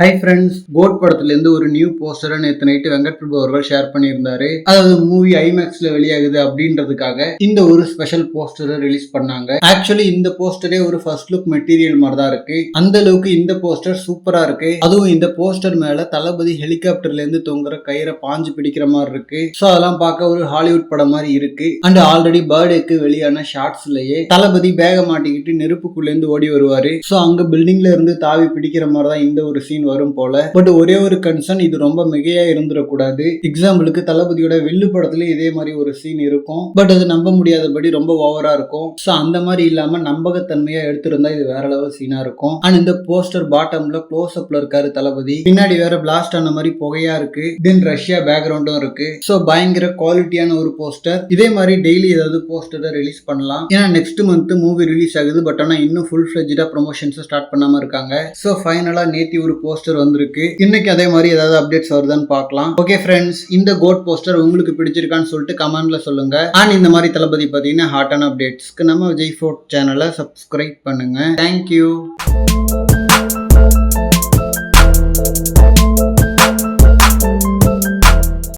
Hi friends, code படத்துல இருந்து ஒரு நியூ போஸ்டரை நேற்று நைட்டு வெங்கட் பிரபு அவர்கள் ஷேர் பண்ணியிருந்தாரு. அதாவது மூவி ஐமேக்ஸ்ல வெளியாகுது அப்படின்றதுக்காக இந்த ஒரு ஸ்பெஷல் போஸ்டரை ரிலீஸ் பண்ணாங்க. ஆக்சுவலி இந்த போஸ்டரே ஒரு ஃபர்ஸ்ட் லுக் மெட்டீரியல் மாதிரி தான் இருக்கு. அந்த அளவுக்கு இந்த போஸ்டர் சூப்பரா இருக்கு. அதுவும் இந்த போஸ்டர் மேல தளபதி ஹெலிகாப்டர்ல இருந்து தொங்குற கயிறை பாஞ்சு பிடிக்கிற மாதிரி இருக்கு. ஸோ அதெல்லாம் பார்க்க ஒரு ஹாலிவுட் படம் மாதிரி இருக்கு. அண்ட் ஆல்ரெடி பர்த்டேக்கு வெளியான ஷார்ட்ஸ்லயே தளபதி பேக மாட்டிக்கிட்டு நெருப்புக்குள்ள இருந்து ஓடி வருவாரு. ஸோ அங்க பில்டிங்ல இருந்து தாவி பிடிக்கிற மாதிரி தான் இந்த ஒரு சீன் வரும் போல. பட் ஒரே ஒரு கன்சர்ன், இது ரொம்ப மிகையா இருந்துடக்கூடாது. எக்ஸாம்பிளுக்கு தளபதியோட வில்லு படத்துல இதே மாதிரி ஒரு சீன் இருக்கும். பட் அது நம்ப முடியாதபடி ரொம்ப ஓவரா இருக்கும். ஸோ அந்த மாதிரி இல்லாம நம்பகத்தன்மையா எடுத்திருந்தா இது வேற லெவல் சீனா இருக்கும். அண்ட் இந்த போஸ்டர் பாட்டம்ல க்ளோஸ் அப்ல இருக்காரு தளபதி. பின்னாடி வேற பிளாஸ்ட் ஆன மாதிரி புகையா இருக்கு. தென் ரஷ்யா பேக்ரவுண்டும் இருக்கு. ஸோ பயங்கர குவாலிட்டியான ஒரு போஸ்டர். இதே மாதிரி டெய்லி ஏதாவது போஸ்டரை ரிலீஸ் பண்ணலாம். ஏன்னா நெக்ஸ்ட் மந்த் மூவி ரிலீஸ் ஆகுது. பட் ஆனா இன்னும் ஃபுல் ஃபிளெஜ்டா ப்ரமோஷன்ஸ் ஸ்டார்ட் பண்ணாம இருக்காங்க. ஸோ ஃபைனலா நேத்தி ஒரு போஸ்டர் வந்திருக்கு. இன்னைக்கு அதே மாதிரி ஏதாவது அப்டேட்ஸ் வருதான்னு பார்க்கலாம். ஓகே ஃப்ரெண்ட்ஸ், இந்த கோட் போஸ்டர் உங்களுக்கு பிடிச்சிருக்கான்னு சொல்லிட்டு கமெண்ட்ல சொல்லுங்க. அண்ட் இந்த மாதிரி தளபதி பார்த்தீங்கன்னா ஹாட்டான அப்டேட்ஸ்க்கு நம்ம விஜய் ஃபோர்ட் சேனலை சப்ஸ்கிரைப் பண்ணுங்க. தேங்க்யூ.